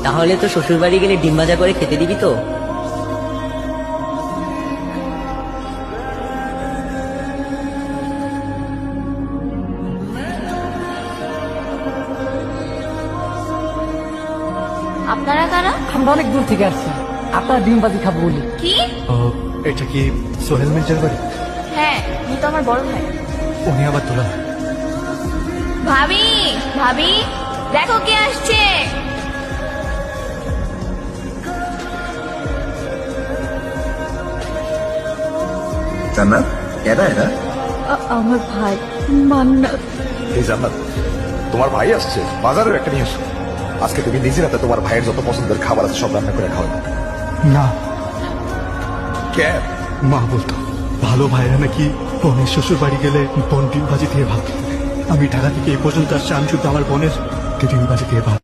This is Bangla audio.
তাহলে তো শ্বশুর বাড়ি গেলে ডিম ভাজা করে খেতে দিবি তো? আপনারা কারা? আমরা অনেক দূর থেকে আসছি, আপনার ডিম বাজি খাবো বলি। কি? এটা কি সোহেল মির্জার বাড়ি? হ্যাঁ, উনি তো আমার বড় ভাই। উনি আবার তোলা? ভাবি, ভাবি, দেখো কে আসছে। জান্নাত, এরা এরা আমার ভাই মান্নাত। এই জান্নাত, তোমার ভাই আসছে, বাজারের একটা নিয়ে এসো। আজকে তুমি নিজের হাতে তোমার ভাইয়ের যত পছন্দের খাবার আছে সব রান্না করে খাওয়াবে। না, কেন? মা বলতো ভালো ভাইরা নাকি বোনের শ্বশুর বাড়ি গেলে বোন ডিম ভাজি দিয়ে ভাত খেতে দেয়। আমি ঢাকা থেকে এই পর্যন্ত আসছি, আমি শুধু আমার বোনের ডিম ভাজি দিয়ে ভাত